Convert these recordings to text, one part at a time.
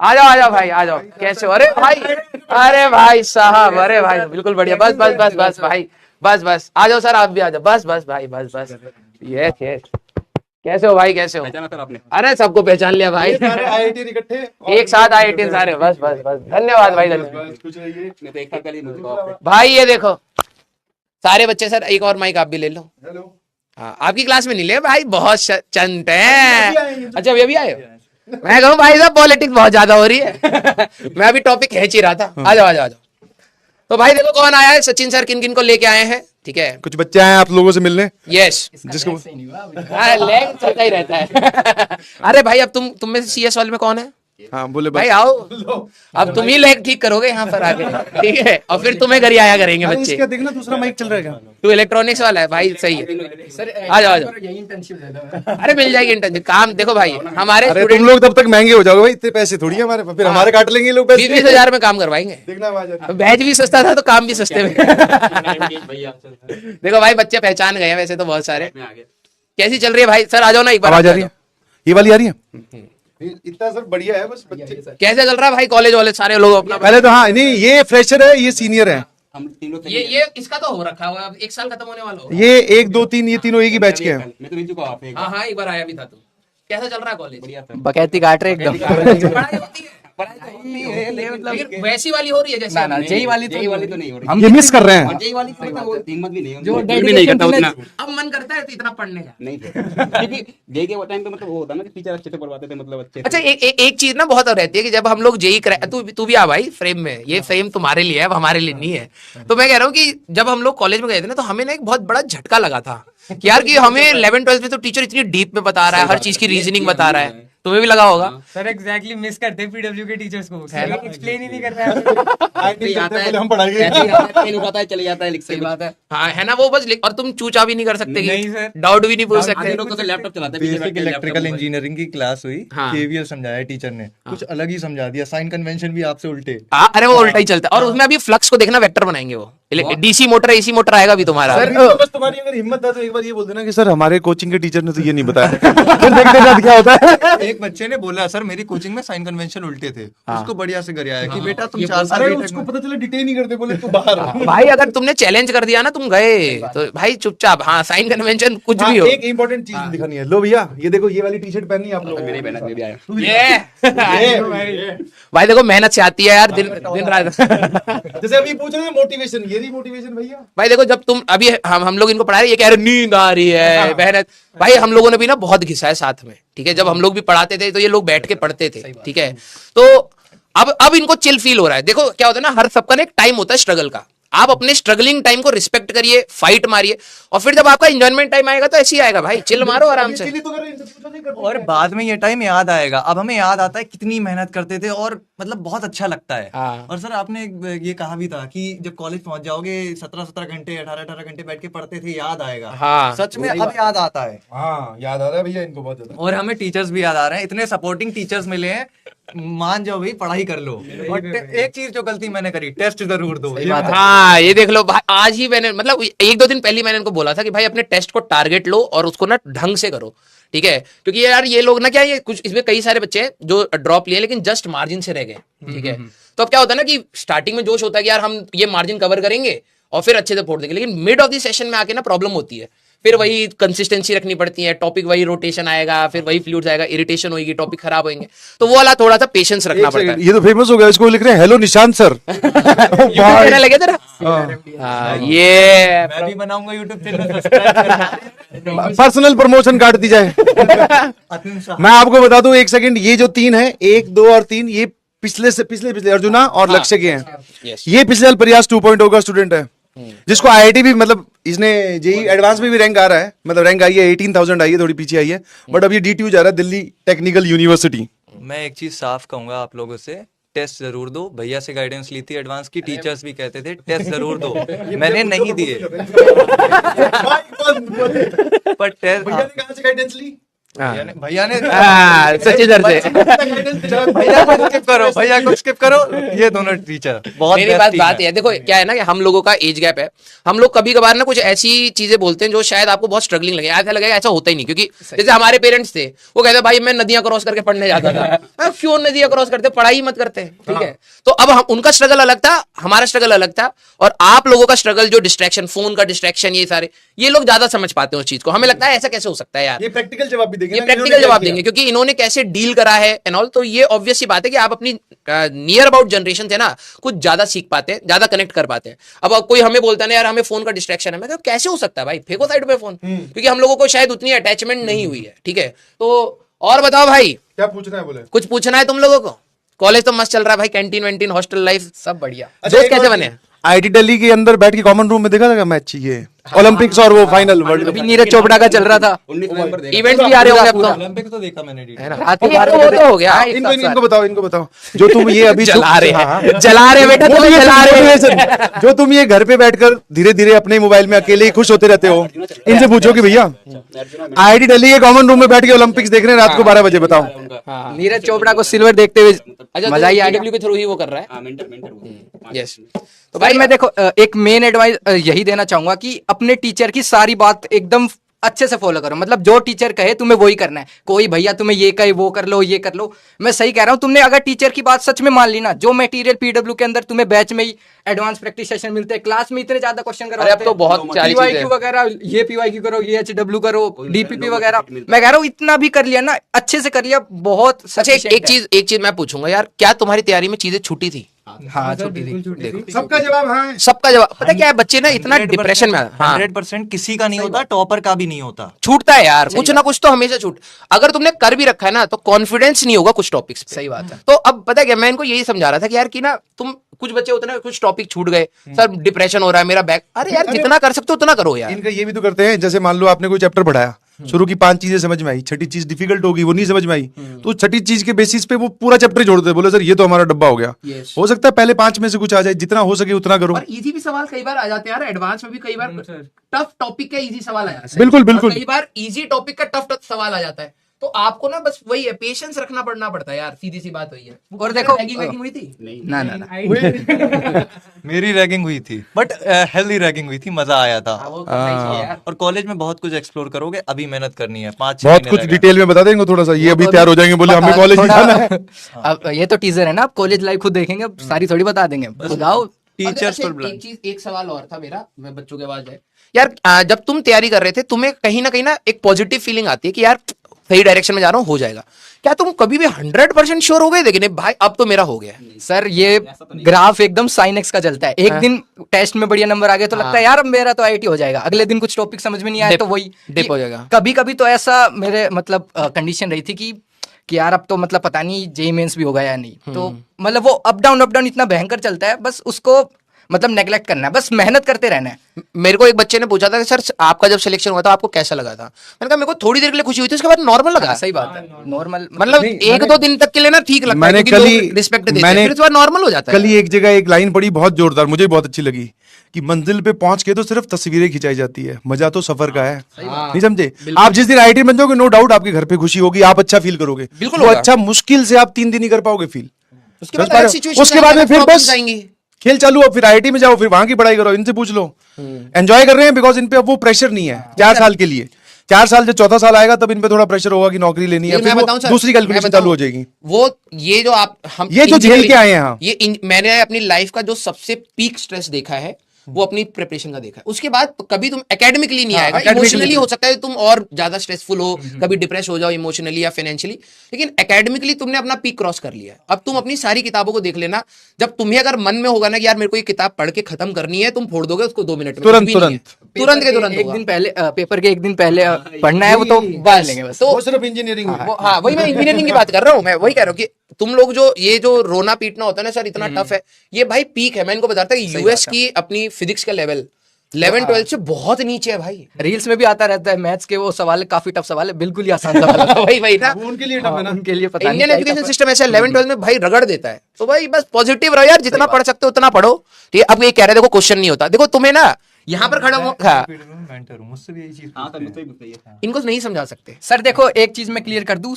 आ जाओ भाई, आ जाओ। कैसे हो? अरे भाई, अरे भाई साहब, अरे भाई बिल्कुल बढ़िया। बस बस बस बस भाई, बस बस आ जाओ सर, आप भी आ जाओ। बस बस भाई, बस बस। ये कैसे हो भाई, कैसे हो? पहचाना सर आपने? अरे सबको पहचान लिया भाई। सारे आईआईटी इकट्ठे एक साथ आए 18 सारे। बस बस बस, धन्यवाद भाई, धन्यवाद। बस कुछ रहिए। नहीं तो एक साल पहले ही मुझे कहा आपने। भाई ये देखो सारे बच्चे। सर एक और माइक आप भी ले लो। हेलो। हाँ, आपकी क्लास में नहीं ले भाई, बहुत चंट है। अच्छा अभी अभी आए हो? मैं कहूँ भाई साहब पॉलिटिक्स बहुत ज्यादा हो रही है। मैं अभी टॉपिक खींच ही रहा था। आ जाओ आ जाओ आ जाओ। तो भाई देखो कौन आया है। सचिन सर किन किन को लेके आए हैं, ठीक है? कुछ बच्चे आए हैं आप लोगों से मिलने, यस, जिसको लैग चलता ही रहता है। अरे भाई अब तुम में से सीएस वाले में कौन है? हाँ बोले भाई बस। आओ, अब तुम ही लैग ठीक करोगे यहाँ पर आके, ठीक है? और फिर तुम्हें घर ही आया करेंगे अरे बच्चे। इसका देखना दूसरा माइक चल रहा है क्या? तू इलेक्ट्रॉनिक्स वाला है भाई, सही है। सर आ जाओ आ जाओ। यही इंटर्नशिप दे दो। अरे मिल जाएगी इंटर्नशिप। काम देखो भाई, हमारे अरे तुम स्टूडेंट लोग तब तक महंगे हो जाओगे भाई, इतने पैसे थोड़ी है हमारे, फिर हमारे काट लेंगे ये लोग पैसे। 20,000 में काम करवाएंगे। देखना आवाज आ रही है। बैच भी सस्ता था तो काम भी सस्ते में। भैया देखो भाई बच्चे पहचान गए हैं वैसे तो बहुत सारे। में आ गए। कैसी चल रही है भाई? सर आ जाओ ना एक बार। आवाज आ रही है, ये वाली आ रही है। इतना सर बढ़िया है बस बच्चे। कैसे चल रहा है भाई? कॉलेज वाले सारे लोग अपना पहले तो हाँ नहीं, ये फ्रेशर है, ये सीनियर है। हम तीन लोग ये इसका तो हो रखा हुआ है, अब 1 साल खत्म होने वाला होगा। ये 1 2 3 ये तीनों एक ही बैच के हैं। मैं तो मिल चुका हूं आप एक हाँ हाँ, एक बार आया भी था तू। कैसा चल रहा है कॉलेज? बढ़िया सर। बकैती काट रहे एकदम। पढ़ाई होती है? पढ़ाई तो होती है, लेकिन वैसी वाली हो रही है जैसे? ना जेई वाली जेई वाली तो नहीं हो रही। ये मिस कर रहे हैं। और जेई वाली तो मतलब वो हिम्मत भी नहीं जो भी नहीं करता उतना। अब मन करता है तो इतना पढ़ने का। नहीं थे क्योंकि जेई के वो टाइम पे मतलब वो होता ना कि टीचर अच्छे से पढ़वाते थे, मतलब अच्छे से। अच्छा एक चीज ना बहुत रहती है कि जब हम लोग जेई क्रैक, तू भी आ भाई फ्रेम में। ये फ्रेम तुम्हारे लिए है, अब हमारे लिए नहीं है। तो मैं कह रहा हूँ कि जब हम लोग कॉलेज में गए थे ना, तो हमें ना एक बहुत बड़ा झटका लगा था कि यार कि हमें 11th-12th में तो टीचर इतनी डीप में बता रहा है, हर चीज की रीजनिंग बता रहा है। तुम्हें भी लगा होगा। सर एग्जैक्टली मिस करते हैं पीडब्ल्यू के टीचर्स को। एक्सप्लेन ही नहीं कर रहा है। ऐसे ही आता है, हम पढ़ाएंगे। ऐसे ही आता है, पेन उठाता है चले जाता है, लिख से बात है। हाँ है ना वो बस और तुम चूचा भी नहीं कर सकते नहीं सर। डाउट भी नहीं पूछ आधे सकते। लोग तो लैपटॉप चलाते हैं, पीछे बैठ बेसिक के इलेक्ट्रिकल laptop इंजीनियरिंग की क्लास हुई, हाँ। केवीएल समझाया टीचर ने, कुछ अलग ही समझा दिया, साइन कन्वेंशन भी आपसे उल्टे। हाँ, अरे वो उल्टा ही चलता है। और उसमें अभी फ्लक्स को देखना, वेक्टर बनाएंगे वो। डीसी मोटर एसी मोटर आएगा अभी तुम्हारा। बस तुम्हारी अगर हिम्मत है तो एक बार ये बोल देना कि सर हमारे कोचिंग के टीचर ने तो ये नहीं बताया। फिर देखते हैं क्या होता है। एक बच्चे ने बोला सर मेरी कोचिंग में साइन कन्वेंशन उल्टे थे, उसको बढ़िया से गरियाया कि बेटा तुम 4 साल अरे बीटेक उसको में। पता चला डिटेन नहीं करते, बोले तू बाहर। भाई अगर तुमने चैलेंज कर दिया ना, तुम गए तो भाई चुपचाप। हाँ साइन कन्वेंशन कुछ भी हो। एक इंपॉर्टेंट चीज दिखानी है। लो भैया ये देखो, ये वाली टी शर्ट पहननी है आप लोगों मेरे ही को। पहना, मैं भी आया। ये भाई देखो मेहनत से आती है यार, दिन रात। जैसे अभी पूछ रहे थे मोटिवेशन, ये रही मोटिवेशन भैया। भाई देखो जब तुम अभी हम लोग इनको पढ़ा रहे हैं, ये कह रहे नींद आ रही है, मेहनत। भाई हम लोगों ने भी ना बहुत घिसा है साथ में, ठीक है? जब हम लोग भी पढ़ाते थे तो ये लोग बैठ के पढ़ते थे, ठीक है? तो अब इनको चिल फील हो रहा है। देखो क्या होता है ना, हर सबका ना एक टाइम होता है स्ट्रगल का। आप अपने स्ट्रगलिंग टाइम को रिस्पेक्ट करिए, फाइट मारिए, और फिर जब आपका एंजॉयमेंट टाइम आएगा तो ऐसे ही आएगा भाई। चिल मारो आराम से। इसीलिए तो कर रहे हैं, इनसे पूछो नहीं करते और बाद में ये टाइम याद आएगा। अब हमें याद आता है कितनी मेहनत करते थे और मतलब बहुत अच्छा लगता है। हाँ। और सर आपने ये कहा भी था कि जब कॉलेज पहुंच जाओगे 17-17 घंटे 18-18 घंटे बैठ के पढ़ते थे, याद आएगा। हाँ। सच में अब याद आता है। हाँ याद आ रहा है भैया इनको बहुत ज्यादा। और हमें टीचर्स भी याद आ रहे हैं, इतने सपोर्टिंग टीचर्स मिले हैं। मान जाओ भाई, पढ़ाई कर लो। और एक चीज जो गलती मैंने करी, टेस्ट जरूर दो। हाँ ये देख लो भाई, आज ही मैंने मतलब 1-2 दिन पहले मैंने इनको बोला था कि भाई अपने टेस्ट को टारगेट लो और उसको ना ढंग से करो, ठीक है? क्योंकि यार ये लोग ना क्या, ये कुछ इसमें कई सारे बच्चे हैं जो ड्रॉप लिए लेकिन जस्ट मार्जिन से रह गए, ठीक है? तो अब क्या होता है ना कि स्टार्टिंग में जोश होता है कि यार हम ये मार्जिन कवर करेंगे और फिर अच्छे से फोड़ देंगे, लेकिन मिड ऑफ द सेशन में आके ना प्रॉब्लम होती है। फिर वही कंसिस्टेंसी रखनी पड़ती है, टॉपिक वही रोटेशन आएगा, फिर वही फ्लूइड्स आएगा, इरिटेशन होगी, टॉपिक खराब होंगे। तो वो वाला थोड़ा सा पेशेंस रखना पड़ता है। ये तो फेमस हो गया, इसको लिख रहे हैं हेलो निशांत सर। कहने लगे तेरा। हाँ, ये मैं भी बनाऊंगा YouTube channel, subscribe personal promotion काट दी जाए। करना। मैं आपको बता दूं, 1 सेकंड, ये जो 3 है, 1 2 और 3, ये पिछले अर्जुना और लक्ष्य के हैं। Yes. ये पिछले साल प्रयास 2.0 का स्टूडेंट है, जिसको आईआईटी भी, मतलब इसने जेई एडवांस में भी रैंक आ रहा है, मतलब रैंक आई है 18,000 आई है, थोड़ी पीछे आई है, बट अब ये DTU जा रहा है, दिल्ली टेक्निकल यूनिवर्सिटी। मैं एक चीज साफ कहूंगा आप लोगों से, टेस्ट जरूर दो। भैया से गाइडेंस ली थी एडवांस की, टीचर्स भी कहते थे टेस्ट जरूर दो, मैंने नहीं दिए। पर टेस्ट कहां से गाइडेंस ली? भैया ने सच्ची दर से भैया को स्किप करो, भैया को स्किप करो, ये दोनों टीचर बहुत मेरी best बात team बात है। है देखो क्या है ना कि हम लोगों का एज गैप है। हम लोग कभी कभार ना कुछ ऐसी चीजें बोलते हैं जो शायद आपको बहुत स्ट्रगलिंग लगे, ऐसा लगेगा ऐसा होता ही नहीं। क्योंकि जैसे हमारे पेरेंट्स थे, वो कहते भाई मैं नदियां क्रॉस करके पढ़ने जाता था। मैं, क्यों नदियां क्रॉस करते, पढ़ाई मत करते, ठीक है। तो अब हम उनका स्ट्रगल अलग था, हमारा स्ट्रगल अलग था, और आप लोगों का स्ट्रगल जो डिस्ट्रैक्शन, फोन का डिस्ट्रैक्शन, ये सारे ये लोग ज्यादा समझ पाते हैं उस चीज को। हमें लगता है ऐसा कैसे हो सकता है यार, ये प्रैक्टिकल जवाब भी देंगे ये ना, प्रैक्टिकल इन्होंने जवाब क्या देंगे क्योंकि इन्होंने कैसे डील करा है एंड ऑल। तो ये ऑब्वियस सी बात है कि आप अपनी नियर अबाउट जनरेशन से ना कुछ ज्यादा सीख पाते हैं, ज्यादा कनेक्ट कर पाते हैं। अब कोई हमें बोलता है ना यार हमें फोन का डिस्ट्रैक्शन है, मैं कहता कैसे हो सकता है भाई, फेंको साइड पे फोन, क्योंकि हम लोगों को शायद उतनी अटैचमेंट नहीं हुई है, ठीक है। तो और बताओ भाई, क्या पूछना है बोले? कुछ पूछना है तुम लोगों को? कॉलेज तो मस्त चल रहा है भाई, कैंटीन वैंटीन, हॉस्टल लाइफ सब बढ़िया। दोस्त कैसे बने? आईआईटी दिल्ली के अंदर बैठ के कॉमन रूम में देखा था मैच, ये ओलंपिक्स और वो फाइनल वर्ल्ड अभी नीरज चोपड़ा का चल रहा था, 19 नवंबर देखा। इवेंट्स भी आ रहे होंगे अब तो, ओलंपिक तो देखा मैंने है ना? रात के ये 12 तो वो बजे तो हो गया। इनको बताओ जो तुम ये अभी जला रहे हाँ, हाँ। हैं, जला रहे बेटा, तुम जला रहे हो। जो तुम ये घर पे बैठकर धीरे धीरे अपने मोबाइल में अकेले ही खुश होते रहते हो, इनसे पूछो कि भैया आईआईटी दिल्ली के कॉमन रूम में बैठ के ओलंपिक्स देख रहे हैं रात को 12 बजे, बताओ। नीरज चोपड़ा को सिल्वर देखते हुए अच्छा, मजा ही आ गया। PW के थ्रू ही वो कर रहा है। हाँ, मेंटर हुआ। यस, तो भाई मैं देखो एक मेन एडवाइस यही देना चाहूंगा कि अपने टीचर की सारी बात एकदम अच्छे से फॉलो करो। मतलब जो टीचर कहे तुम्हें वही करना है। कोई भैया तुम्हें ये कहे वो कर लो, ये कर लो, मैं सही कह रहा हूँ। तुमने अगर टीचर की बात सच में मान ली ना, जो मटेरियल पीडब्ल्यू के अंदर तुम्हें बैच में ही एडवांस प्रैक्टिस सेशन मिलते हैं, क्लास में इतने ज्यादा क्वेश्चन अरे अब तो बहुत सारी चीजें PYQ वगैरह, ये PYQ करो, ये HW करो, DPP वगैरह, मैं कह रहा हूँ इतना भी कर लिया ना, अच्छे से कर लिया, बहुत अच्छा। sufficient है। एक चीज मैं पूछूंगा यार, क्या तुम्हारी तैयारी में चीजें छूटी थी? हाँ छुट्टी थी। सबका जवाब हाँ। सबका जवाब पता क्या है, बच्चे ना इतना डिप्रेशन में, हाँ 100% किसी का नहीं होता, टॉपर का भी नहीं होता। छूटता है यार, कुछ ना कुछ तो हमेशा छूट। अगर तुमने कर भी रखा है ना तो कॉन्फिडेंस नहीं होगा कुछ टॉपिक्स पे। सही बात है। तो अब पता है क्या, मैं इनको यही समझा रहा था कि यार कि ना तुम कुछ बच्चे होते ना, कुछ टॉपिक छूट गए, सर डिप्रेशन हो रहा है मेरा बैक, अरे यार जितना कर सकते हो उतना करो यार। इनका ये भी तो करते हैं, जैसे मान लो आपने कोई चैप्टर पढ़ाया, शुरू की 5 चीजें समझ में आई, छठी चीज डिफिकल्ट होगी, वो नहीं समझ में आई, तो छठी चीज के बेसिस पे वो पूरा चैप्टर जोड़ दे, बोले सर ये तो हमारा डब्बा हो गया। हो सकता है पहले 5 में से कुछ आ जाए, जितना हो सके उतना करो। और इजी भी सवाल कई बार आ जाते हैं यार, एडवांस में भी कई बार टफ टॉपिक का इजी सवाल आ जाता है। बिल्कुल, बिल्कुल। और कई बार इजी टॉपिक का टफ सवाल आ जाता है। तो आपको ना बस वही है, पेशेंस रखना पड़ता है यार, सीधी सी बात वही है। और देखो रैगिंग हुई थी? ना ना ना मेरी रैगिंग हुई थी, बट हेल्दी रैगिंग हुई थी, मजा आया था। हाँ, वो करना ही चाहिए यार। और कॉलेज में बहुत कुछ एक्सप्लोर करोगे, अभी मेहनत करनी है, 5-6 बहुत महीने कुछ लगेगा। डिटेल में बता देंगे थोड़ा सा, ये अभी तैयार हो जाएंगे, बोले हमें कॉलेज थोड़ा- जाना है। अब ये तो टीजर है ना, अब कॉलेज लाइफ खुद देखेंगे, अब सारी थोड़ी बता देंगे, खुद आओ। टीचर्स अच्छा, पर एक चीज, एक सवाल और था मेरा, मैं बच्चों के आवाज है यार, जब तुम तैयारी कर रहे थे तुम्हें कहीं ना एक पॉजिटिव फीलिंग आती है कि यार सही डायरेक्शन में जा रहा हूँ, हो जाएगा। क्या तुम कभी भी 100% श्योर हो गए थे कि नहीं भाई अब तो मेरा हो गया? सर ये ग्राफ एकदम साइन एक्स का चलता है। एक दिन टेस्ट में बढ़िया नंबर आ गए तो लगता है यार अब मेरा तो आईआईटी हो जाएगा, अगले दिन कुछ टॉपिक समझ में नहीं आया तो वही डिप हो जाएगा। कभी कभी तो ऐसा मेरे मतलब कंडीशन रही थी कि यार अब तो मतलब पता नहीं जेईई मेंस भी होगा या नहीं। तो मतलब वो अप डाउन इतना भयंकर चलता है, बस उसको मतलब नेग्लेक्ट करना है, बस मेहनत करते रहना है। मेरे को एक बच्चे ने पूछा था कि सर आपका जब सिलेक्शन हुआ था आपको कैसा लगा था? मैंने कहा मेरे को थोड़ी देर के लिए खुशी हुई थी, उसके बाद नॉर्मल लगा। सही बात है, नॉर्मल मतलब 1-2 दिन तक के लिए ना ठीक लगता है, मैंने क्योंकि कल ही- लोग रिस्पेक्ट देते हैं, मैंने फिर उसके बाद नॉर्मल हो जाता है। कल ही एक जगह एक लाइन पढ़ी बहुत जोरदार, मुझे बहुत अच्छी लगी कि मंजिल पे पहुंच के तो सिर्फ तस्वीरें खिंचाई जाती है, मजा तो सफर का है। नहीं समझे? आप जिस दिन आईआईटी बन जाओगे, नो डाउट आपके घर पे खुशी होगी, आप अच्छा फील करोगे। बिल्कुल वो होगा। अच्छा मुश्किल से आप 3 दिन ही कर पाओगे फील। उसके बाद समझ पा रहे अलग हो? situation उसके बाद में आएगा, फिर problems बस आएंगी। खेल चालू हो, फिर आईआईटी में जाओ, फिर वहां की पढ़ाई करो, इनसे पूछ लो। एंजॉय कर रहे हैं बिकॉज इन पे अब वो प्रेशर नहीं है 4 साल के लिए। 4 साल जब चौथा साल आएगा तब इन पे थोड़ा प्रेशर होगा कि नौकरी लेनी है, लेकिन फिर मैं वो बताऊं सर, दूसरी मैं कैलकुलेशन बताऊं, चालू हो जाएगी। वो ये जो आप हम ये जो झेल के आए हैं, हाँ। मैंने अपनी लाइफ का जो सबसे पीक स्ट्रेस देखा है वो अपनी प्रिपरेशन का देखा है। उसके बाद कभी तुम एकेडमिकली नहीं आएगा, इमोशनली हो सकता है तुम और ज्यादा स्ट्रेसफुल हो, कभी डिप्रेस हो जाओ इमोशनली या फाइनेंशियली, लेकिन एकेडमिकली तुमने अपना पीक क्रॉस कर लिया है। अब तुम अपनी सारी किताबों को देख लेना, जब तुम्हें अगर मन में होगा ना कि यार मेरे को ये किताब पढ़ के खत्म करनी है, तुम फोड़ दोगे उसको 2 मिनट में, तुरंत, कुछ भी नहीं है। तुरंत के तुरंत एक होगा। दिन पहले पेपर के एक दिन पहले पढ़ना है, वो तो बस लेंगे बस। तो वो सिर्फ इंजीनियरिंग में। हाँ वही मैं इंजीनियरिंग की बात कर रहा हूँ, मैं वही कह रहा हूँ कि तुम लोग जो ये जो रोना पीटना होता है ना सर इतना टफ है, ये भाई पीक है। मैं इनको बताता हूँ यूएस की अपनी फिजिक्स का लेवल 11-12 से बहुत नीचे है भाई। रील्स में भी आता रहता है मैथ्स के वो सवाल है, काफी टफ सवाल है, बिल्कुल ही आसान सवाल है। वही ना, वो उनके लिए टफ है ना। उनके लिए पता नहीं इंडियन क्या ही एजुकेशन tough है। सिस्टम ऐसा 11-12 में भाई रगड़ देता है। तो भाई बस पॉजिटिव रहो यार, जितना पढ़ सकते हो उतना पढ़ो। ठीक है, अब ये कह रहे देखो क्वेश्चन नहीं होता, देखो तुम्हें ना यहाँ पर खड़ा हुआ हाँ, मेंटर हूँ, मुझसे भी यही चीज हाँ पूछते सर हैं। मुझसे भी पूछते हैं। इनको नहीं समझा सकते। सर देखो एक चीज मैं क्लियर कर दूं,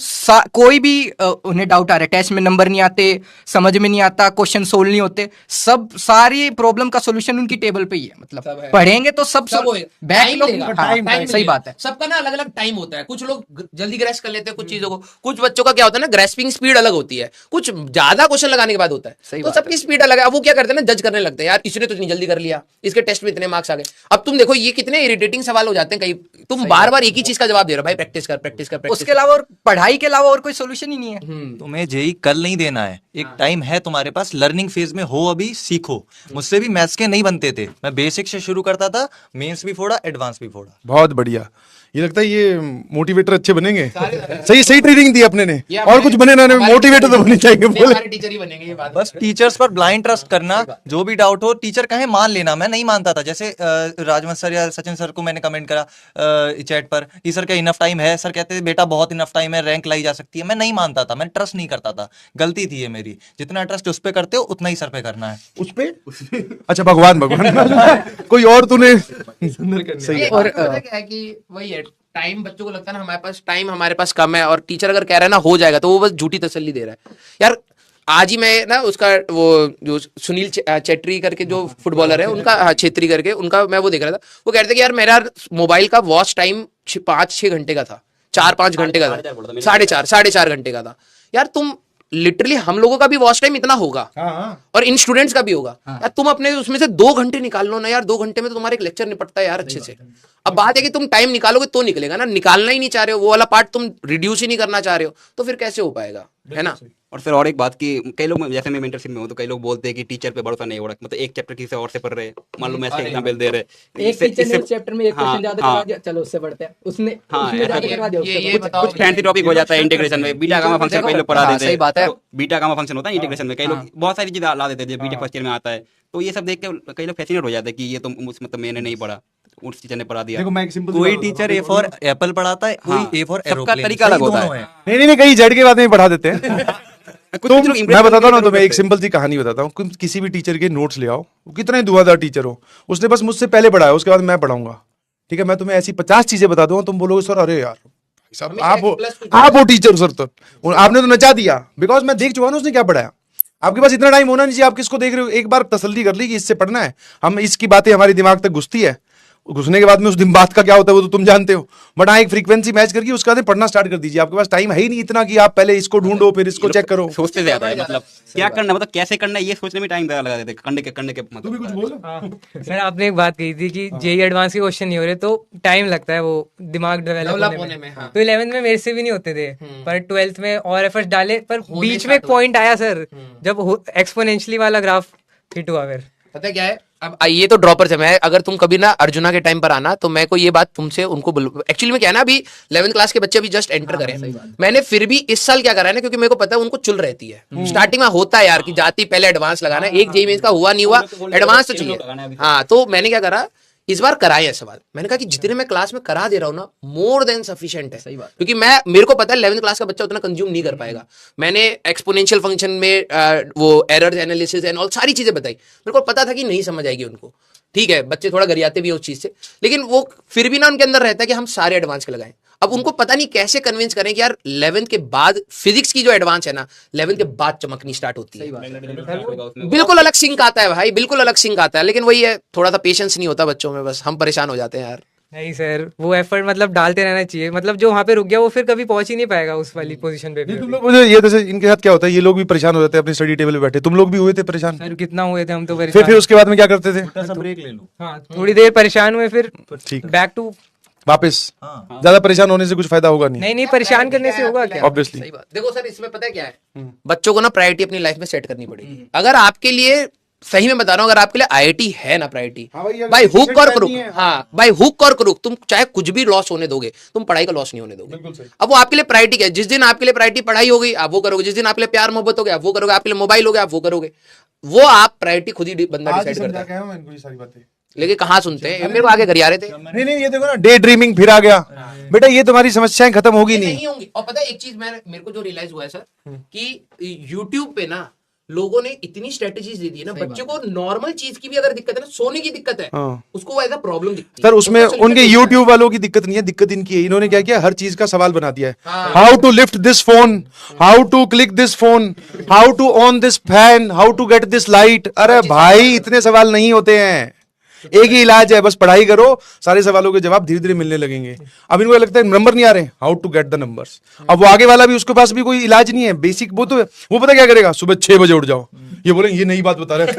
कोई भी उन्हें डाउट आ रहा है, टेस्ट में नंबर नहीं आते, समझ में नहीं आता, क्वेश्चन सोल्व नहीं होते, सब सारी प्रॉब्लम का सॉल्यूशन उनकी टेबल पे ही है। मतलब सब है। पढ़ेंगे तो सब टाइम बैकलॉग लेगा, हाँ, सही बात है। सबका ना अलग अलग टाइम होता है। कुछ लोग जल्दी ग्रेस कर लेते हैं कुछ चीजों को, कुछ बच्चों का क्या होता है ना, ग्रेस्पिंग स्पीड अलग होती है, कुछ ज्यादा क्वेश्चन लगाने के बाद होता है। सही तो बात सबकी स्पीड अलग है। अब वो क्या करते हैं ना, जज करने लगते हैं, यार इसने तो इतनी जल्दी कर लिया, इसके टेस्ट में इतने मार्क्स आ गए। अब तुम देखो ये कितने इरिटेटिंग सवाल हो जाते हैं, कई तुम बार बार एक ही चीज का जवाब दे रहे हो, भाई प्रैक्टिस कर प्रैक्टिस कर प्रैक्टिस उसके अलावा और पढ़ाई के अलावा और कोई सोल्यूशन ही नहीं है। तुम्हें जेई कल नहीं देना है, एक टाइम है तुम्हारे पास, लर्निंग फेज में हो, अभी सीखो। मुझसे भी मैथ्स के नहीं बनते थे, मैं बेसिक से शुरू करता था, मेंस भी फोड़ा, एडवांस भी फोड़ा। बहुत बढ़िया। ये लगता है ये मोटिवेटर अच्छे बनेंगे। सही सही ट्रेनिंग दी अपने ने, और कुछ बने ना, मोटिवेटर तो बने चाहिए बोले। हमारे टीचर ही बनेंगे ये बात। बस टीचर्स पर ब्लाइंड ट्रस्ट करना, जो भी डाउट हो टीचर कहे मान लेना। मैं नहीं मानता था, जैसे राजवंश सर या सचिन सर को मैंने कमेंट करा चैट पर कि सर क्या इनफ टाइम है, सर कहते थे बेटा बहुत इनफ टाइम है, रैंक लाई जा सकती है। मैं नहीं मानता था, मैं ट्रस्ट नहीं करता था, गलती थी ये मेरी। जितना ट्रस्ट उस पर करते हो उतना ही सर पे करना है। उस पे अच्छा भगवान भगवान कोई और तूने सही है। और क्या है कि वही है, टाइम बच्चों को लगता है ना हमारे पास टाइम, हमारे पास कम है, और टीचर अगर कह रहा है ना हो जाएगा तो वो बस झूठी तसल्ली दे रहा है। यार आज ही मैं ना उसका वो जो सुनील चेट्री करके जो फुटबॉलर है उनका, हाँ छेत्री करके उनका, मैं वो देख रहा था, वो कह रहे थे कि यार मेरा मोबाइल का वॉच टाइम 5-6 घंटे का था, 4-5 घंटे का था, 4.5 घंटे का था। यार तुम लिटरली, हम लोगों का भी वॉच टाइम इतना होगा और इन स्टूडेंट्स का भी होगा। यार तुम अपने उसमें से 2 घंटे निकाल लो ना यार, 2 घंटे में तो तुम्हारा एक लेक्चर निपटता है यार अच्छे से। अब बात है कि तुम टाइम निकालोगे तो निकलेगा ना, निकालना ही नहीं चाह रहे हो, वो वाला पार्ट तुम रिड्यूस ही नहीं करना चाह रहे हो, तो फिर कैसे हो पाएगा, है ना। और सर और एक बात कि कई लोग, जैसे मैं मेंटरशिप में हूँ तो कई लोग बोलते हैं कि टीचर पे भरोसा नहीं हो रहा, मतलब एक चैप्टर किसी और से पढ़ रहे हैं, मान लो मैथ्स का एग्जांपल दे रहे हैं, एक टीचर ने उस चैप्टर में एक क्वेश्चन ज्यादा करवा दिया, चलो उससे बढ़ते हैं, उसने ज्यादा करवा दिया, ये बताओ, कुछ फैंसी टॉपिक हो जाता है इंटीग्रेशन में, बीटा गामा फंक्शन कई लोग पढ़ा देते हैं। सही बात है। बीटा गामा फंक्शन होता है इंटीग्रेशन में, कई लोग बहुत सारी चीजें ला देते हैं, बीटा फर्स्ट ईयर में आता है, तो ये सब देख के कई लोग फैसिनेट हो जाते हैं कि ये तो मतलब मैंने नहीं पढ़ा, उस टीचर ने पढ़ा दिया। देखो मैं एक सिंपल कोई टीचर ए फॉर एप्पल पढ़ाता है, कोई ए फॉर सबका एरोप्लेन, तरीका अलग होता है। नहीं कहीं जेड के बाद में पढ़ा देते हैं। कुछ तो लोग impress मैं बताता हूँ ना, करके तो मैं एक करते सिंपल सी कहानी बताता हूँ। किसी भी टीचर के नोट्स ले आओ, वो कितना ही धुआंधार टीचर हो, उसने बस मुझसे पहले पढ़ाया, उसके बाद मैं पढ़ाऊंगा, ठीक है। मैं तुम्हें ऐसी 50 चीजें बता दूंगा, तुम बोलोगे सर अरे यार साहब आप वो टीचर सर, तो आपने तो नचा दिया, बिकॉज मैं देख चुका हूँ उसने क्या पढ़ाया। आपके पास इतना टाइम होना नहीं चाहिए, आप किसको देख रहे हो, एक बार तसल्ली कर ली कि इससे पढ़ना है, हम इसकी बातें हमारे दिमाग तक घुसती है, घुसने के बाद में उस दिन बात का क्या होता है वो तो तुम जानते हो, बट हाँ एक फ्रीक्वेंसी मैच करके उसके बाद पढ़ना स्टार्ट कर दीजिए। आपके पास टाइम है ही नहीं इतना कि आप पहले इसको ढूंढो फिर इसको चेक करो। सोचते ज्यादा है, मतलब क्या करना, मतलब कैसे करना है ये सोचने में टाइम ज्यादा लगा देते हैं, करने के मतलब। कुछ बोलो। सर आपने एक बात कही थी कि जेई एडवांस के क्वेश्चन नहीं हो रहे तो टाइम लगता है वो दिमाग डेवलप होने में। तो 11th में मेरे से भी नहीं होते थे, पर 12th में और एफर्ट्स डाले, पर बीच में एक पॉइंट आया सर जब एक्सपोनेंशियली वाला ग्राफ हिट हुआ। फिर पता है क्या है, अब ये तो ड्रॉपर से मैं, अगर तुम कभी ना अर्जुना के टाइम पर आना तो मैं को ये बात तुमसे उनको एक्चुअली में क्या है ना, अभी 11th क्लास के बच्चे अभी जस्ट एंटर करें, मैंने फिर भी इस साल क्या करा है ना, क्योंकि मेरे को पता है उनको चुल रहती है स्टार्टिंग में, होता है यार कि जाती पहले एडवांस लगाना, एक जेईई मेंस का हुआ नहीं हुआ एडवांस तो चाहिए। हाँ तो मैंने क्या करा, इस बार कराए है सवाल, मैंने कहा कि जितने मैं क्लास में करा दे रहा हूँ ना मोर देन सफिशिएंट है। सही बात, क्योंकि मेरे को पता है 11th क्लास का बच्चा उतना कंज्यूम नहीं कर पाएगा। मैंने एक्सपोनेंशियल फंक्शन में वो एरर एनालिसिस एंड ऑल सारी चीजें बताई, मेरे को पता था कि नहीं समझ आएगी उनको, ठीक है बच्चे थोड़ा गरियाते भी हैं उस चीज से, लेकिन वो फिर भी ना उनके अंदर रहता है कि हम सारे एडवांस के लगाएं। अब उनको पता नहीं कैसे कन्विंस करें कि यार 11th के बाद फिजिक्स की जो एडवांस है ना 11th के बाद चमकनी स्टार्ट होती है, बिल्कुल अलग सिंक आता है भाई, बिल्कुल अलग सिंक आता है, लेकिन वही है थोड़ा सा पेशेंस नहीं होता बच्चों में, बस हम परेशान हो जाते हैं यार। नहीं सर, वो एफर्ट मतलब डालते रहना चाहिए, मतलब जो वहाँ पे रुक गया वो फिर कभी पहुंच ही नहीं पाएगा उस वाली पोजीशन पे भी। तुम लोग मुझे ये जैसे इनके साथ क्या होता है, ये लोग भी परेशान हो जाते हैं अपनी स्टडी टेबल पे बैठे, तुम लोग भी हुए थे परेशान? सर कितना हुए थे हम तो फिर उसके बाद में क्या करते थे? ब्रेक ले लो, हाँ थोड़ी देर परेशान हुए, फिर ठीक बैक टू वापस। ज्यादा परेशान होने से कुछ फायदा होगा नहीं, नहीं परेशान करने से होगा क्या? ऑब्वियसली। सही बात। देखो सर इसमें पता है क्या है, बच्चों को ना प्रायोरिटी अपनी लाइफ में सेट करनी पड़ेगी। अगर आपके लिए, सही में बता रहा हूँ, अगर आपके लिए आईआईटी है ना प्रायोरिटी, भाई हुक और क्रुक, हाँ भाई हुक और क्रुक, तुम चाहे कुछ भी लॉस होने दोगे, तुम पढ़ाई का लॉस नहीं होने दोगे। अब वो आपके लिए प्रायोरिटी क्या है, जिस दिन आपके लिए प्रायोरिटी पढ़ाई हो गई आप वो करोगे, जिस दिन आपके लिए प्यार मोहब्बत हो गया आप वो करोगे, आपके लिए मोबाइल हो गया आप वो करोगे, वो आप प्रायोरिटी खुद ही बंदा डिसाइड करता है। लेकिन कहाँ सुनते हैं, मेरे को आगे घर आ रहे थे। नहीं ये देखो ना, डे ड्रीमिंग फिर आ गया बेटा, ये तुम्हारी समस्याएं खत्म होगी नहीं होंगी। और पता है एक चीज मेरे को जो रियलाइज हुआ है सर, कि यूट्यूब पे ना लोगों ने इतनी स्ट्रेटेजीज दे दी है ना, बच्चे को नॉर्मल चीज की भी अगर दिक्कत है ना, सोने की दिक्कत है, हाँ। उसको वो एज अ प्रॉब्लम दिखती सर है। उसमें उसको उनके solution YouTube वालों की दिक्कत नहीं है, दिक्कत इनकी है। इन्होंने क्या किया, हर चीज का सवाल बना दिया है। हाँ। How to lift this phone, how to click this phone, how to on this fan, how to get this light. अरे भाई इतने सवाल नहीं होते हैं, एक ही इलाज है, बस पढ़ाई करो, सारे सवालों के जवाब धीरे धीरे मिलने लगेंगे। अब इनको लगता है नंबर नहीं आ रहे, how to get the numbers. अब वो आगे वाला भी, उसके पास भी कोई इलाज नहीं है बेसिक, वो तो वो पता क्या करेगा, सुबह 6 बजे उठ जाओ। ये बोले ये नई बात बता रहे हैं,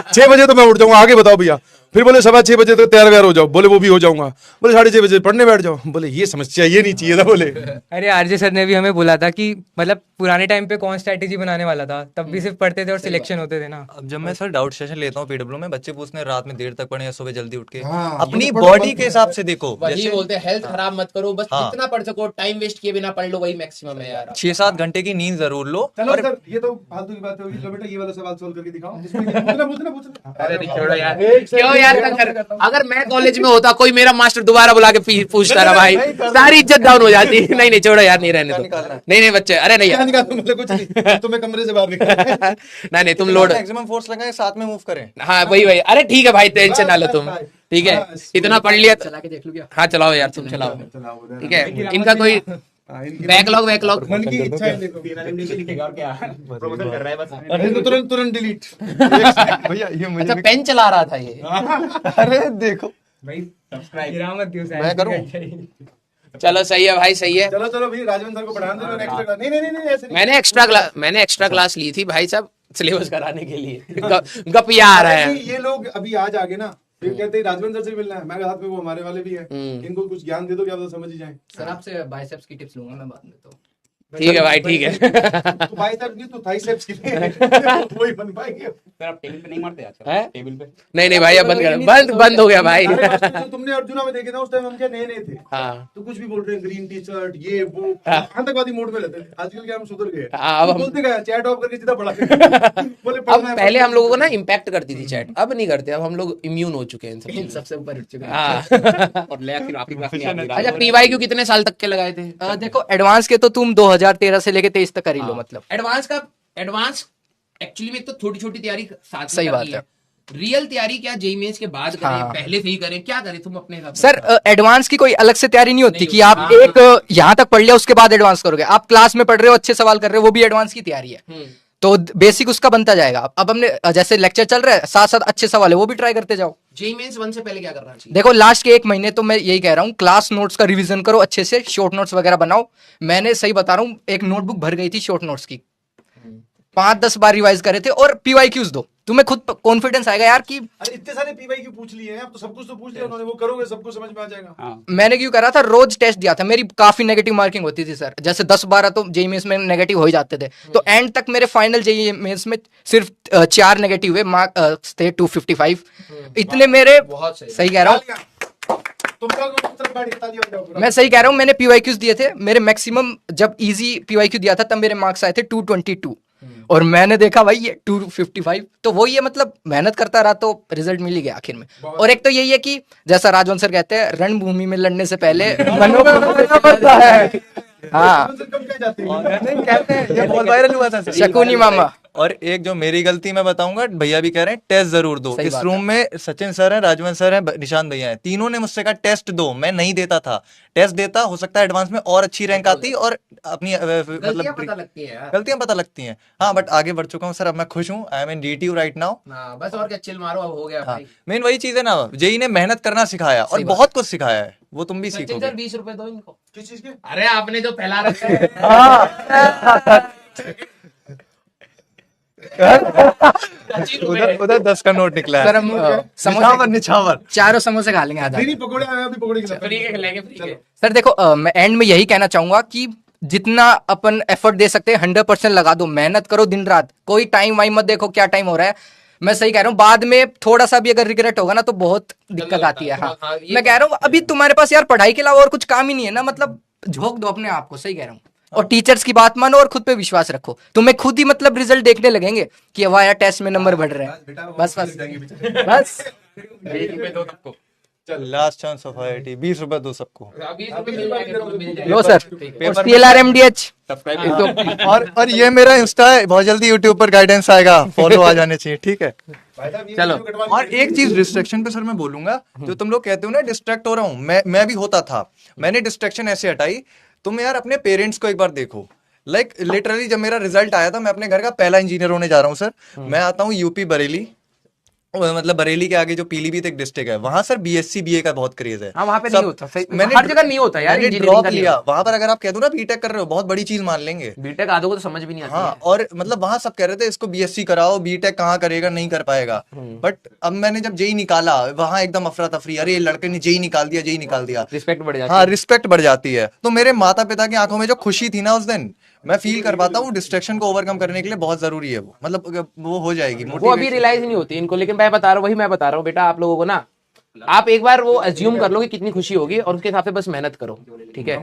6 बजे तो मैं उठ जाऊंगा, आगे बताओ भैया। फिर बोले 6:15 बजे तो तैयार व्यार हो जाओ, बोले वो भी हो जाऊंगा। बोले 6:30 बजे पढ़ने बैठ जाओ, बोले ये समस्या, ये नहीं चाहिए था। बोले अरे आरजे सर ने भी हमें बोला था कि मतलब पुराने टाइम पे कौन स्ट्रैटेजी बनाने वाला था, तब भी सिर्फ पढ़ते थे और सिलेक्शन होते थे ना। अब जब मैं सर डाउट सेशन लेता हूँ पीडब्ल्यू में, बच्चे पूछते हैं रात में देर तक पढ़े या सुबह जल्दी उठ के। हाँ, अपनी ये तो बॉडी के हिसाब से देखो, वही जैसे बोलते हैं, हेल्थ खराब मत करो, बस हाँ। जितना पढ़ सको, टाइम वेस्ट किए बिना पढ़ लो, वही मैक्सिमम है यार। 6-7 घंटे की नींद जरूर लो। चलो सर, ये तो फालतू की बात होगी। लो बेटा ये वाला सवाल सोल्व करके दिखाओ। पूछना। अरे नहीं, छोड़ो यार, क्यों यार तंग कर। अगर मैं कॉलेज में होता, कोई मेरा मास्टर दोबारा बुला के पूछता रहा भाई, सारी इज्जत डाउन हो जाती। नहीं नहीं छोड़ो यार, नहीं रहने दो। नहीं नहीं बच्चे, अरे नहीं यार, कुछ नहीं, तुम्हें कमरे से बाहर निकाल। नहीं नहीं तुम लोड, मैक्सिमम फोर्स लगाएं, साथ में मूव करें। हाँ वही वही। अरे ठीक है भाई, टेंशन ना लो तुम, ठीक है, इतना पढ़ लिया। चला के देख लो क्या। हाँ चलाओ यार, तुम चलाओ, ठीक है। इनका कोई बैकलॉग मन की इच्छा है, देखो तुरंत तुरंत डिलीट। भैया ये मुझे अच्छा पेन चला रहा था ये। अरे देखो भाई गिरामत क्यों मैं करूं? चलो सही है भाई, सही है। चलो चलो भाई, राजवंत सर को पढ़ाने दो नेक्स्ट। नहीं नहीं नहीं ऐसे नहीं। मैंने एक्स्ट्रा क्लास ली थी भाई साहब, सिलेबस कराने के लिए। गपिया आ रहा है। ये लोग अभी आज आगे ना, फिर कहते हैं राजवंत सर से मिलना है। मैं साथ में वो हमारे वाले भी है, इनको कुछ ज्ञान दे दो, क्या पता समझ ही जाए। सर आपसे बाइसेप्स की टिप्स लूंगा मैं बाद में तो। ठीक है भाई, ठीक है। तो बाइसेप्स की तो थाइसेप्स की वही बन पाएंगे। सर आप टेबल पे नहीं मारते आजकल? हैं? टेबल पे नहीं नहीं भाई, अब बंद हो गया भाई। जो तुमने अर्जुना में देखे था उस टाइम हम क्या नए नए थे, हाँ तो कुछ भी बोल रहे हैं, ग्रीन टी शर्ट ये वो, आतंकवादी मोड में रहते थे। आजकल क्या हम सुधर गए। हाँ, अब हम- बोलते गए चैट ऑफ करके सीधा पढ़ा बोले अब पढ़ना है, पहले हम लोगों को ना इम्पैक्ट करती थी चैट, अब नहीं करते। अब हम लोग इम्यून हो चुके हैं इन सब इन चीजों से। सबसे ऊपर उठ चुके हैं। हाँ। और ले फिर आपकी क्लास में अच्छा पीवाईक्यू कितने साल तक के लगाए थे? देखो एडवांस के तो तुम 2013 से लेके 23 तक कर ही लो मतलब। एडवांस एक्चुअली में तो छोटी छोटी तैयारी साथ में सही करनी बात है। रियल तैयारी क्या जेईई मेंस के बाद करें, हाँ। पहले से ही करें, क्या करें तुम अपने हिसाब से? सर एडवांस की कोई अलग से तैयारी नहीं होती नहीं कि होती, आप हाँ। एक यहाँ तक पढ़ लिया उसके बाद एडवांस करोगे। आप क्लास में पढ़ रहे हो, अच्छे सवाल कर रहे हो, वो भी एडवांस की तैयारी है। तो बेसिक उसका बनता जाएगा। अब हमने जैसे लेक्चर चल रहा है, साथ साथ अच्छे सवाल है वो भी ट्राई करते जाओ। जेईई मेंस 1 से पहले क्या करना चाहिए? देखो लास्ट के 1 महीने तो मैं यही कह रहा हूँ, क्लास नोट्स का रिवीजन करो अच्छे से, शॉर्ट नोट्स वगैरह बनाओ। मैंने सही बता रहा हूँ, एक नोटबुक भर गई थी शॉर्ट नोट्स की, 5-10 बार रिवाइज करे थे। और पीवाईक्यूज दो, तुम्हें खुद कॉन्फिडेंस आएगा यार कि अरे इतने सारे पीवाईक्यू पूछ लिए हैं, अब तो सब कुछ तो पूछ लिया उन्होंने, वो करोगे सबको समझ में आ जाएगा। हाँ मैंने क्यों करा था, रोज टेस्ट दिया था, मेरी काफी नेगेटिव मार्किंग होती थी सर। जैसे 10-12 तो जेईई मेंस में नेगेटिव हो ही जाते थे, तो एंड तक मेरे फाइनल जेईई मेंस में सिर्फ 4 नेगेटिव हुए, मार्क थे 255। इतने मेरे, बहुत सही। सही कह रहा हूँ, मैं सही कह रहा हूँ, मैंने पीवाईक्यूज दिए थे मेरे मैक्सिमम। जब इजी पीवाईक्यू दिया था तब मेरे मार्क्स आए थे 222, और मैंने देखा भाई ये 255। तो वही है, मतलब मेहनत करता रहा तो रिजल्ट मिल ही गया आखिर में। और एक तो यही है कि जैसा राजवंश सर कहते हैं, रणभूमि में लड़ने से पहले मनोबल बनता है। हाँ ये बहुत वायरल हुआ था सर। शकुनी मामा। और एक जो मेरी गलती मैं बताऊंगा, भैया भी कह रहे हैं टेस्ट जरूर दो। सही इस बात रूम में सचिन सर हैं, राजवंश सर हैं, निशांत भैया हैं, तीनों ने मुझसे कहा टेस्ट दो। मैं नहीं देता था, टेस्ट देता, हो सकता है एडवांस में और अच्छी रैंक आती और अपनी गलतियां पता मतलब लगती है यार। गलतियां पता लगती हैं। हाँ बट आगे बढ़ चुका हूँ सर, अब मैं खुश हूँ। I am in DTU right now. हाँ, बस और क्या, चिल मारो, अब हो गया हाँ भाई। मेन वही चीज है ना, जेई ने मेहनत करना सिखाया और सही बात। बहुत कुछ सिखाया है, वो तुम भी सचिन सीखोगे। सर 20 रुपए दो इनको। किस चीज के? अरे आपने जो फैला रखा है। उधर 10 का नोट निकला है सर हम समोसे, निछावर। चारों समोसे खा लेंगे आज। नहीं पकौड़े आए, अभी पकौड़े खिलाते हैं। फ्री के खिलाएंगे, फ्री के। सर देखो मैं एंड में यही कहना चाहूंगा कि जितना अपन एफर्ट दे सकते हैं 100% लगा दो, मेहनत करो दिन रात। कोई टाइम वाइम मत देखो क्या टाइम हो रहा है। मैं सही कह रहा हूँ, बाद में थोड़ा सा भी अगर रिग्रेट होगा ना तो बहुत दिक्कत आती है। हाँ हाँ, ये मैं कह रहा हूँ, अभी तुम्हारे पास यार पढ़ाई के अलावा और कुछ काम ही नहीं है ना, मतलब झोंक दो अपने आप को। सही कह रहा हूँ। और टीचर्स की बात मानो और खुद पे विश्वास रखो, तुम्हें खुद ही मतलब रिजल्ट देखने लगेंगे कि वाह यार टेस्ट में नंबर बढ़ रहे हैं। बस बस बस। 1 रुपए दो सबको। लास्ट चांस ऑफ आईआईटी 20 रुपए दो सबको। लो सर, और CLRMDH और ये मेरा इंस्टा है, बहुत जल्दी यूट्यूब पर गाइडेंस आएगा, फॉलो आ जाने चाहिए, ठीक है। चलो। और एक चीज डिस्ट्रैक्शन पे सर मैं बोलूंगा, जो तुम लोग कहते हो ना डिस्ट्रैक्ट हो रहा हूँ, मैं भी होता था। मैंने डिस्ट्रैक्शन ऐसे हटाई, तुम यार अपने पेरेंट्स को एक बार देखो। लाइक लिटरली जब मेरा रिजल्ट आया था, मैं अपने घर का पहला इंजीनियर होने जा रहा हूँ सर। मैं आता हूँ यूपी बरेली, मतलब बरेली के आगे जो पीलीभीत एक डिस्ट्रिक्ट है, वहां सर बीएससी बीए का बहुत क्रेज है। हाँ, वहाँ पे सब- नहीं होता, सही, मैंने हर जगह नहीं होता यार, मैंने engineering ड्रॉप का नहीं लिया होता। वहां पर। अगर आप कह दो ना बीटेक कर रहे हो, बहुत बड़ी चीज मान लेंगे। बीटेक आधो को तो समझ भी नहीं आती हाँ, है। और मतलब वहां सब कह रहे थे इसको बीएससी कराओ, बीटेक कहाँ करेगा, नहीं कर पाएगा। बट अब मैंने जब जेई निकाला, वहां एकदम अफरा तफरी, अरे ये लड़के ने जेई निकाल दिया, जेई निकाल दिया। रिस्पेक्ट बढ़ जाती हाँ, है। रिस्पेक्ट बढ़ जाती है। तो मेरे माता पिता की आंखों में जो खुशी थी ना उस दिन, मैं फील कर पाता हूँ। डिस्ट्रैक्शन को ओवरकम करने के लिए बहुत जरूरी है वो, मतलब वो हो जाएगी। वो अभी रियलाइज नहीं होती इनको, लेकिन मैं बता रहा हूँ, वही मैं बता रहा हूँ बेटा आप लोगों को ना, आप एक बार वो अज्यूम कर लो कि कितनी खुशी होगी और उसके हिसाब से बस मेहनत करो, ठीक है।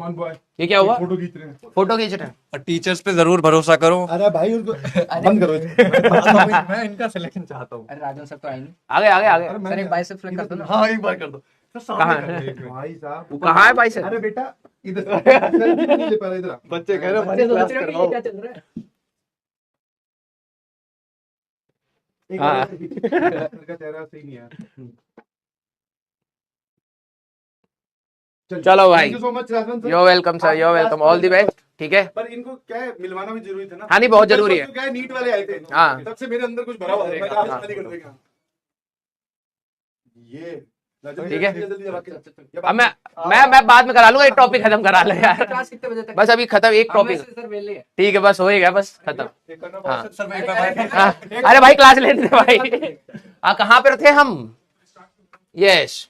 ये क्या हुआ? फोटो खींच रहे हैं। फोटो खींच रहे हैं। और टीचर्स पे जरूर भरोसा करो। अरे भाई उनको बंद करो। मैं इनका सिलेक्शन चाहता हूँ। अरे राजन सर तो आएंगे आगे आगे आगे। सर, एक बाइसेप्स फ्लेक्स कर दो ना। हाँ, एक बार कर दो। कहाँ है? भाई साहब वो कहाँ है भाई सर? अरे बेटा इधर नहीं ले पा रहा, इधर आ। बच्चे कह रहे हैं क्लास करवाओ। क्या चल रहा है? एक हाँ। का चेहरा सही नहीं है। चलो भाई, thank you so much Rajvan sir. You're welcome sir, you're welcome, all the best, ठीक है। पर इनको क्या है, मिलवाना भी जरूरी था ना। हाँ, नहीं, बहुत जरूरी है। क्या है, नीट वाले आए थे, हाँ। तब से मेरे अंदर कुछ भरा हुआ है, मैं आज शादी कर देगा। ये ठीक है। अब मैं बाद में करा लूंगा, एक टॉपिक खत्म करा लो यार। क्लास कितने बजे तक? बस अभी खत्म, एक टॉपिक, सर वेले है। ठीक है, बस होएगा, बस खत्म। हाँ। सर मैं एक बार हाँ, अरे भाई क्लास लेते थे भाई। हाँ, कहाँ पे थे हम? यस,